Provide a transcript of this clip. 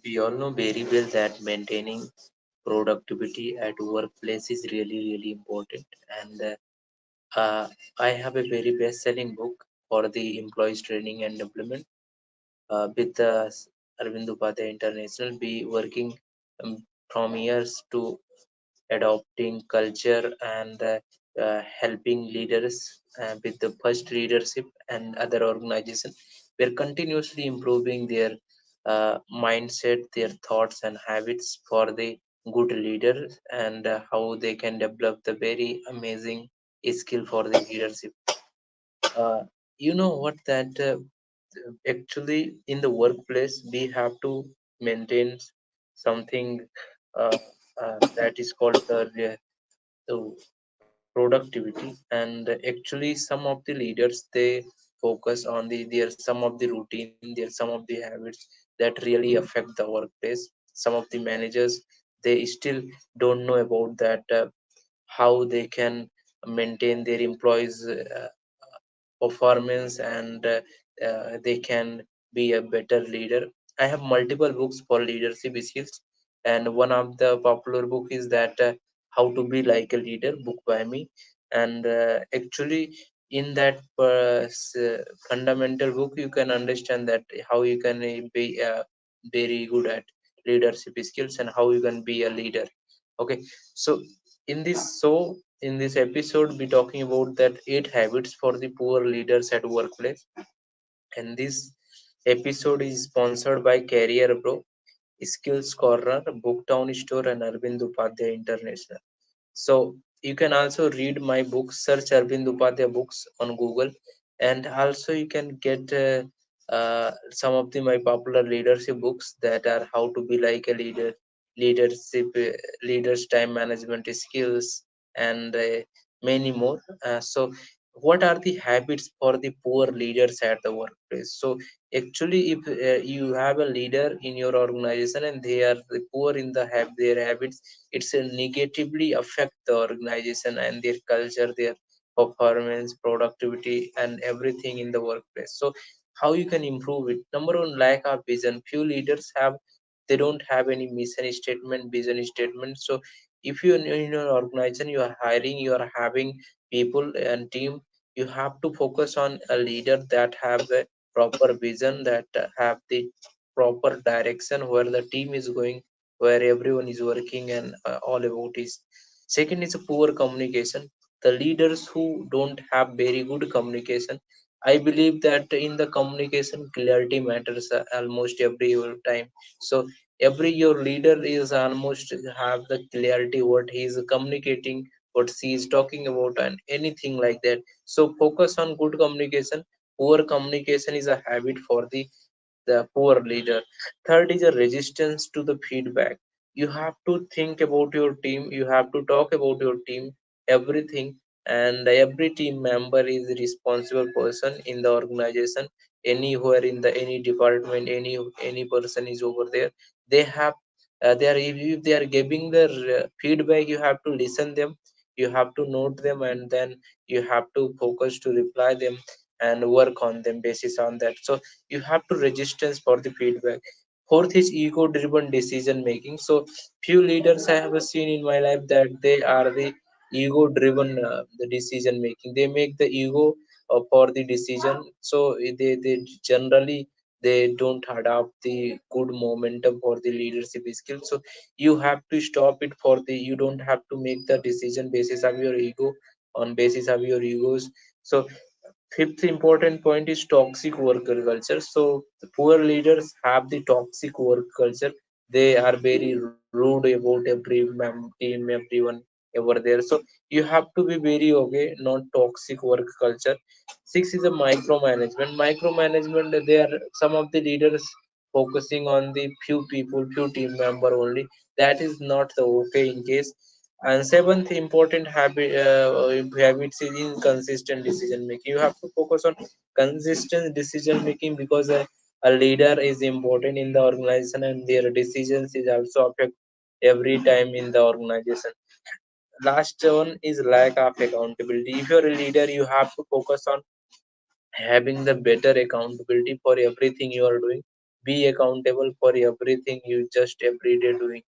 We all know very well that maintaining productivity at workplace is really, really important. And I have a very best-selling book for the employees training and development with Arvind Upadhyay International. Be working from years to adopting culture and helping leaders with the first leadership and other organization. We're continuously improving their mindset, their thoughts and habits for the good leaders and how they can develop the very amazing skill for the leadership. Uh, you know what that actually in the workplace we have to maintain something uh, that is called the productivity, and actually some of the leaders they focus on their some of the routine, their some of the habits that really affect the workplace. Some of the managers they still don't know about that, how they can maintain their employees performance and they can be a better leader. I have multiple books for leadership skills, and one of the popular book is that How to Be Like a Leader book by me. And actually in that fundamental book you can understand that how you can be very good at leadership skills and how you can be a leader. Okay, so in this episode be talking about that 8 habits for the poor leaders at workplace, and this episode is sponsored by CareerBro, Skills Corner, Booktown Store, and Arvind Upadhyay International. So you can also read my book, search Arvind Upadhyay books on Google, and also you can get some of the my popular leadership books that are How to Be Like a Leader, leadership, leaders, time management skills, and many more. So what are the habits for the poor leaders at the workplace? So actually, if you have a leader in your organization and they are the poor in the have their habits, it's a negatively affect the organization and their culture, their performance, productivity and everything in the workplace. So how you can improve it? Number one, lack of vision. Few leaders have, they don't have any mission statement, vision statement. So if you in your organization you are hiring, you are having people and team, you have to focus on a leader that have a proper vision, that have the proper direction where the team is going, where everyone is working, and all about is. Second is a poor communication. The leaders who don't have very good communication, I believe that in the communication clarity matters almost every time. So every your leader is almost have the clarity what he is communicating, what she is talking about and anything like that. So focus on good communication. Poor communication is a habit for the poor leader. Third is a resistance to the feedback. You have to think about your team, you have to talk about your team, everything, and every team member is a responsible person in the organization. Anywhere in the any department, any person is over there. They have they are, if they are giving their feedback, you have to listen them, you have to note them, and then you have to focus to reply them and work on them basis on that. So you have to resistance for the feedback. Fourth is ego driven decision making. So few leaders I have seen in my life that they are the ego driven the decision making, they make the ego for the decision. So they generally they don't adopt the good momentum for the leadership skill. So you have to stop it for the, you don't have to make the decision basis of your ego, on basis of your egos. So fifth important point is toxic worker culture. So the poor leaders have the toxic work culture. They are very rude about every team, everyone over there. So you have to be very okay, not toxic work culture. Six is a micromanagement. Micromanagement, they are some of the leaders focusing on the few people, few team member only. That is not the okay in case. And seventh important habits is inconsistent decision making. You have to focus on consistent decision making because a leader is important in the organization and their decisions is also affect every time in the organization. Last one is lack of accountability. If you're a leader, you have to focus on having the better accountability for everything you are doing. be accountable for everything you just every day doing.